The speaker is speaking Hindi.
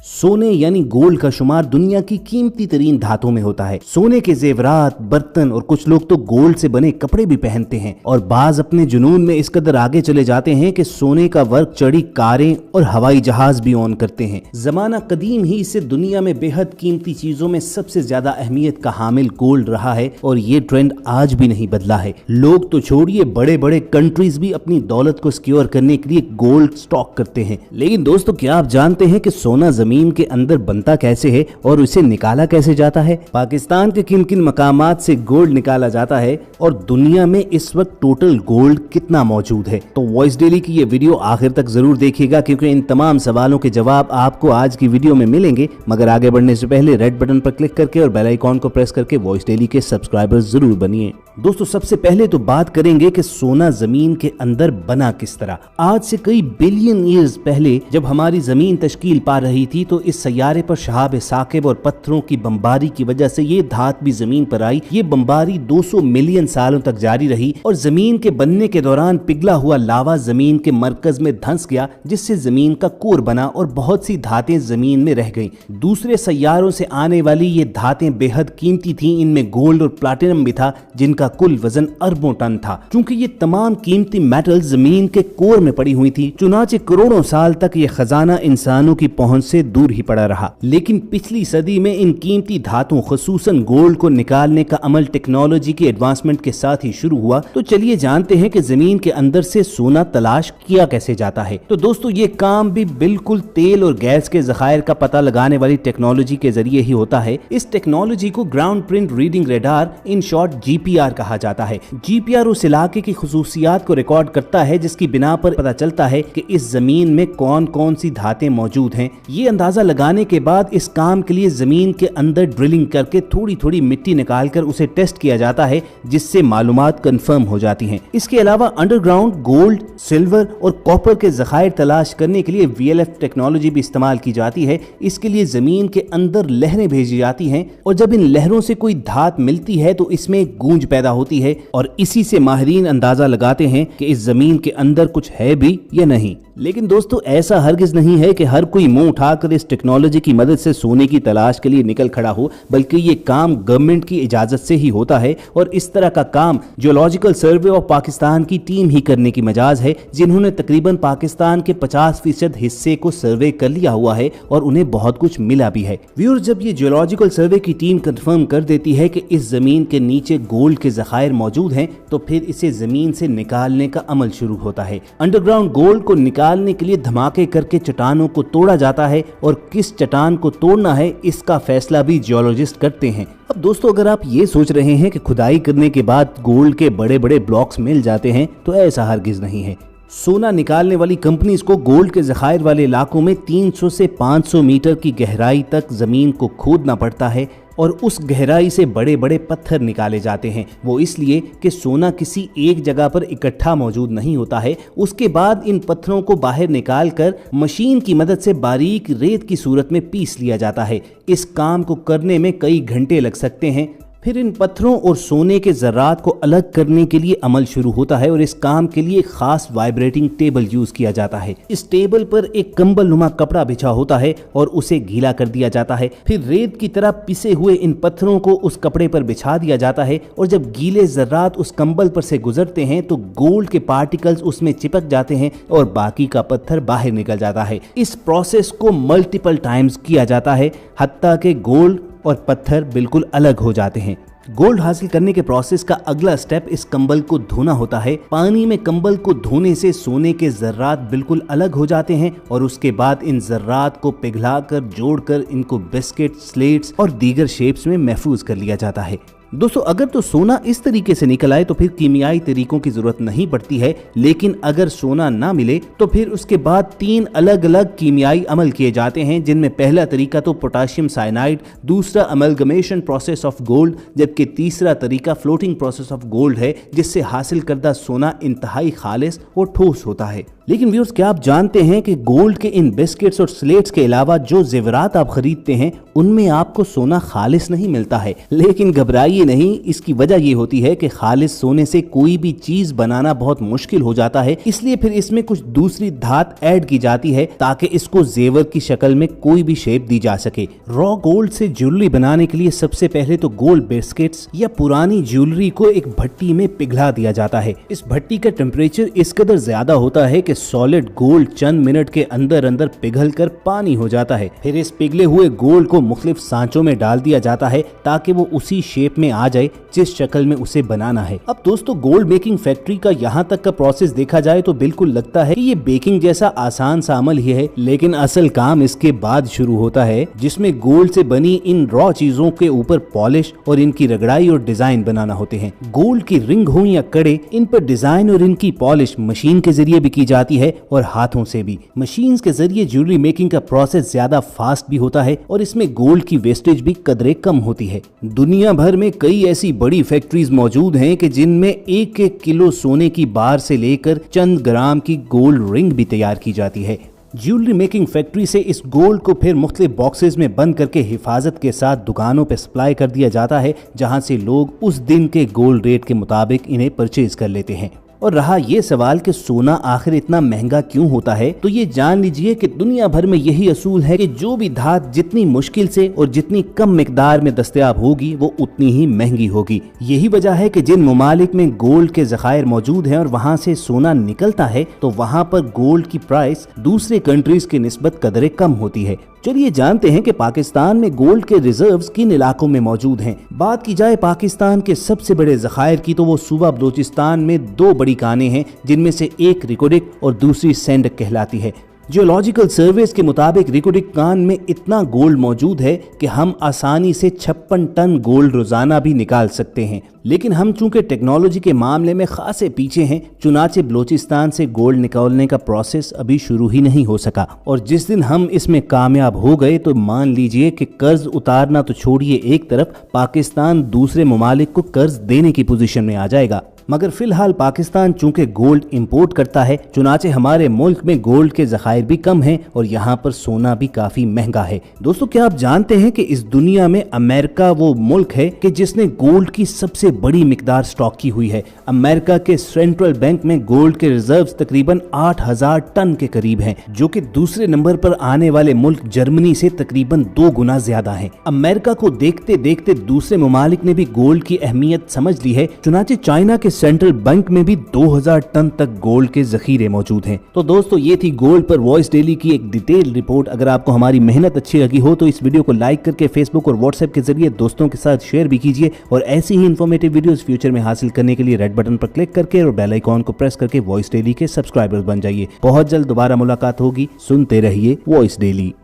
सोने यानी गोल्ड का शुमार दुनिया की कीमती तरीन धातों में होता है। सोने के जेवरात, बर्तन और कुछ लोग तो गोल्ड से बने कपड़े भी पहनते हैं और बाज अपने जुनून में इस कदर आगे चले जाते हैं कि सोने का वर्क चढ़ी कारें और हवाई जहाज भी ऑन करते हैं। जमाना कदीम ही से दुनिया में बेहद कीमती चीजों में सबसे ज्यादा अहमियत का हामिल गोल्ड रहा है और ये ट्रेंड आज भी नहीं बदला है। लोग तो छोड़िए, बड़े बड़े कंट्रीज भी अपनी दौलत को सिक्योर करने के लिए गोल्ड स्टॉक करते हैं। लेकिन दोस्तों, क्या आप जानते हैं कि सोना जमीन के अंदर बनता कैसे है और उसे निकाला कैसे जाता है? पाकिस्तान के किन किन मकामात से गोल्ड निकाला जाता है और दुनिया में इस वक्त टोटल गोल्ड कितना मौजूद है? तो वॉइस डेली की ये वीडियो आखिर तक जरूर देखिएगा, क्योंकि इन तमाम सवालों के जवाब आपको आज की वीडियो में मिलेंगे। मगर आगे बढ़ने से पहले रेड बटन पर क्लिक करके और बेल आइकॉन को प्रेस करके वॉइस डेली के सब्सक्राइबर जरूर बनिए। दोस्तों, सबसे पहले तो बात करेंगे कि सोना जमीन के अंदर बना किस तरह। आज से कई बिलियन ईयर्स पहले जब हमारी जमीन तश्कील पा रही थी तो इस सैयारे पर शहाब साकिब और पत्थरों की बमबारी की वजह से ये धात भी जमीन पर आई। ये बमबारी 200 मिलियन सालों तक जारी रही और जमीन के बनने के दौरान पिघला हुआ लावा जमीन के मरकज में धंस गया, जिससे जमीन का कोर बना और बहुत सी धातें जमीन में रह गईं। दूसरे सैयारों से आने वाली ये धातें बेहद कीमती थीं। इनमें गोल्ड और प्लैटिनम भी था, जिनका कुल वजन अरबों टन था। क्योंकि ये तमाम कीमती मेटल जमीन के कोर में पड़ी हुई थी, चुनाचे करोड़ों साल तक ये खजाना इंसानों की पहुंच से दूर ही पड़ा रहा। लेकिन पिछली सदी में इन कीमती धातुओं खुसूसन गोल्ड को निकालने का अमल टेक्नोलॉजी के एडवांसमेंट के साथ ही शुरू हुआ। तो चलिए जानते हैं कि जमीन के अंदर से सोना तलाश किया कैसे जाता है। तो दोस्तों, ये काम भी बिल्कुल तेल और गैस के जखायर का पता लगाने वाली टेक्नोलॉजी के जरिए ही होता है। इस टेक्नोलॉजी को ground print reading radar, in short GPR कहा जाता है। GPR उस इलाके की खुसूसियात को रिकॉर्ड करता है जिसकी बिना पर पता चलता है कि इस जमीन में कौन कौन सी धातें मौजूद हैं। ये अंदाजा लगाने के बाद इस काम के लिए जमीन के अंदर ड्रिलिंग करके थोड़ी थोड़ी मिट्टी निकालकर उसे टेस्ट किया जाता है, जिससे मालूमात कंफर्म हो जाती हैं। इसके अलावा अंडरग्राउंड गोल्ड, सिल्वर और कॉपर के जखायर तलाश करने के लिए VLF टेक्नोलॉजी भी इस्तेमाल की जाती है। इसके लिए जमीन के अंदर लहरें भेजी जाती हैं और जब इन लहरों से कोई धात मिलती है तो इसमें गूंज पैदा होती है और इसी से माहिरीन अंदाजा लगाते हैं कि इस जमीन के अंदर कुछ है भी या नहीं। लेकिन दोस्तों, ऐसा हरगिज नहीं है कि हर कोई मुंह उठाकर इस टेक्नोलॉजी की मदद से सोने की तलाश के लिए निकल खड़ा हो, बल्कि ये काम गवर्नमेंट की इजाजत से ही होता है। और इस तरह का काम जियोलॉजिकल सर्वे ऑफ पाकिस्तान की टीम ही करने की मजाज है, जिन्होंने तकरीबन पाकिस्तान के 50% हिस्से को सर्वे कर लिया हुआ है और उन्हें बहुत कुछ मिला भी है। व्यूअर्स, जब ये जियोलॉजिकल सर्वे की टीम कंफर्म कर देती है कि इस जमीन के नीचे गोल्ड के जखायर मौजूद हैं, तो फिर इसे जमीन से निकालने का अमल शुरू होता है। अंडरग्राउंड गोल्ड को निकालने के लिए धमाके करके चट्टानों को तोड़ा जाता है और किस चट्टान को तोड़ना है इसका फैसला भी जियोलॉजिस्ट करते हैं। अब दोस्तों, अगर आप ये सोच रहे हैं कि खुदाई करने के बाद गोल्ड के बड़े बड़े ब्लॉक्स मिल जाते हैं, तो ऐसा हरगिज नहीं है। सोना निकालने वाली कंपनीज को गोल्ड के जखायर वाले इलाकों में 300 से 500 मीटर की गहराई तक जमीन को खोदना पड़ता है और उस गहराई से बड़े बड़े पत्थर निकाले जाते हैं। वो इसलिए कि सोना किसी एक जगह पर इकट्ठा मौजूद नहीं होता है। उसके बाद इन पत्थरों को बाहर निकालकर मशीन की मदद से बारीक रेत की सूरत में पीस लिया जाता है। इस काम को करने में कई घंटे लग सकते हैं। फिर इन पत्थरों और सोने के जर्रात को अलग करने के लिए अमल शुरू होता है और इस काम के लिए खास वाइब्रेटिंग टेबल यूज किया जाता है। इस टेबल पर एक कंबल नुमा कपड़ा बिछा होता है और उसे गीला कर दिया जाता है। फिर रेत की तरह पिसे हुए इन पत्थरों को उस कपड़े पर बिछा दिया जाता है और जब गीले जर्रात उस कंबल पर से गुजरते हैं तो गोल्ड के पार्टिकल्स उसमें चिपक जाते हैं और बाकी का पत्थर बाहर निकल जाता है। इस प्रोसेस को मल्टीपल टाइम्स किया जाता है, हत्ता के गोल्ड और पत्थर बिल्कुल अलग हो जाते हैं। गोल्ड हासिल करने के प्रोसेस का अगला स्टेप इस कंबल को धोना होता है। पानी में कंबल को धोने से सोने के जर्रात बिल्कुल अलग हो जाते हैं और उसके बाद इन जर्रात को पिघलाकर जोड़कर इनको बिस्किट, स्लेट्स और दीगर शेप्स में महफूज कर लिया जाता है। दोस्तों, अगर तो सोना इस तरीके से निकल आए तो फिर कीमियाई तरीकों की जरूरत नहीं पड़ती है। लेकिन अगर सोना ना मिले तो फिर उसके बाद 3 अलग अलग कीमियाई अमल किए जाते हैं, जिनमें पहला तरीका तो पोटाशियम साइनाइड, दूसरा अमलगमेशन प्रोसेस ऑफ गोल्ड, जबकि तीसरा तरीका फ्लोटिंग प्रोसेस ऑफ गोल्ड है, जिससे हासिल करदा सोना इंतहाई खालिस और ठोस होता है। लेकिन व्यूअर्स, क्या आप जानते हैं कि गोल्ड के इन बिस्किट्स और स्लेट्स के अलावा जो जेवरात आप खरीदते हैं उनमें आपको सोना खालिस नहीं मिलता है। लेकिन घबराइए नहीं, इसकी वजह ये होती है कि खालिस सोने से कोई भी चीज बनाना बहुत मुश्किल हो जाता है, इसलिए फिर इसमें कुछ दूसरी धात ऐड की जाती है ताकि इसको जेवर की शक्ल में कोई भी शेप दी जा सके। रॉ गोल्ड से ज्वेलरी बनाने के लिए सबसे पहले तो गोल्ड बिस्किट्स या पुरानी ज्वेलरी को एक भट्टी में पिघला दिया जाता है। इस भट्टी का टेम्परेचर इस कदर ज्यादा होता है कि सॉलिड गोल्ड चंद मिनट के अंदर अंदर पिघल कर पानी हो जाता है। फिर इस पिघले हुए गोल्ड को मुख्तलिफ सांचों में डाल दिया जाता है ताकि वो उसी शेप में आ जाए जिस शक्ल में उसे बनाना है। अब दोस्तों, गोल्ड मेकिंग फैक्ट्री का यहाँ तक का प्रोसेस देखा जाए तो बिल्कुल लगता है कि ये बेकिंग जैसा आसान सा अमल ही है, लेकिन असल काम इसके बाद शुरू होता है, जिसमें गोल्ड से बनी इन रॉ चीजों के ऊपर पॉलिश और इनकी रगड़ाई और डिजाइन बनाना होते हैं। गोल्ड की रिंग हो या कड़े, इन पर डिजाइन और इनकी पॉलिश मशीन के जरिए भी की जाती है और हाथों से भी। मशीन के जरिए ज्वेलरी मेकिंग का प्रोसेस ज्यादा फास्ट भी होता है और इसमें गोल्ड की वेस्टेज भी कदरे कम होती है। दुनिया भर में कई ऐसी बड़ी फैक्ट्रीज मौजूद हैं कि जिनमें एक एक किलो सोने की बार से लेकर चंद ग्राम की गोल्ड रिंग भी तैयार की जाती है। ज्वेलरी मेकिंग फैक्ट्री से इस गोल्ड को फिर मुख्तलिफ बॉक्सेस में बंद करके हिफाजत के साथ दुकानों पे सप्लाई कर दिया जाता है, जहां से लोग उस दिन के गोल्ड रेट के मुताबिक इन्हें परचेज कर लेते हैं। और रहा ये सवाल कि सोना आखिर इतना महंगा क्यों होता है, तो ये जान लीजिए कि दुनिया भर में यही असूल है कि जो भी धात जितनी मुश्किल से और जितनी कम मिकदार में दस्तयाब होगी वो उतनी ही महंगी होगी। यही वजह है कि जिन ममालिक में गोल्ड के ज़खायर मौजूद हैं और वहाँ से सोना निकलता है तो वहाँ पर गोल्ड की प्राइस दूसरे कंट्रीज के निस्बत कदरे कम होती है। चलिए जानते हैं कि पाकिस्तान में गोल्ड के रिजर्व्स किन इलाकों में मौजूद हैं। बात की जाए पाकिस्तान के सबसे बड़े ज़खायर की तो वो सूबा बलूचिस्तान में दो बड़ी कानें हैं, जिनमें से एक रिकोडिक और दूसरी सेंडक कहलाती है। जियोलॉजिकल सर्वेस के मुताबिक रिकोडिक कान में इतना गोल्ड मौजूद है कि हम आसानी से 56 टन गोल्ड रोजाना भी निकाल सकते हैं। लेकिन हम चूंकि टेक्नोलॉजी के मामले में खासे पीछे हैं, चुनाचे बलूचिस्तान से गोल्ड निकालने का प्रोसेस अभी शुरू ही नहीं हो सका। और जिस दिन हम इसमें कामयाब हो गए तो मान लीजिए कि कर्ज उतारना तो छोड़िए एक तरफ, पाकिस्तान दूसरे ममालिक को कर्ज देने की पोजीशन में आ जाएगा। मगर फिलहाल पाकिस्तान चूंकि गोल्ड इंपोर्ट करता है, चुनाचे हमारे मुल्क में गोल्ड के ज़खायर भी कम हैं और यहाँ पर सोना भी काफी महंगा है। दोस्तों, क्या आप जानते हैं कि इस दुनिया में अमेरिका वो मुल्क है कि जिसने गोल्ड की सबसे बड़ी मिकदार स्टॉक की हुई है। अमेरिका के सेंट्रल बैंक में गोल्ड के रिजर्व्स तकरीबन 8000 टन के करीब हैं, जो कि दूसरे नंबर पर आने वाले मुल्क जर्मनी से तकरीबन 2 गुना ज्यादा है। अमेरिका को देखते देखते दूसरे ममालिक ने भी गोल्ड की अहमियत समझ ली है। चुनाचे चाइना के सेंट्रल बैंक में भी 2000 टन तक गोल्ड के जखीरे मौजूद हैं। तो दोस्तों, ये थी गोल्ड पर वॉइस डेली की एक डिटेल रिपोर्ट। अगर आपको हमारी मेहनत अच्छी लगी हो तो इस वीडियो को लाइक करके फेसबुक और व्हाट्सएप के जरिए दोस्तों के साथ शेयर भी कीजिए और ऐसी ही इन्फॉर्मेटिव वीडियोस फ्यूचर में हासिल करने के लिए रेड बटन पर क्लिक करके और बेल आइकॉन को प्रेस करके वॉइस डेली के सब्सक्राइबर्स बन जाइए। बहुत जल्द दोबारा मुलाकात होगी। सुनते रहिए वॉइस डेली।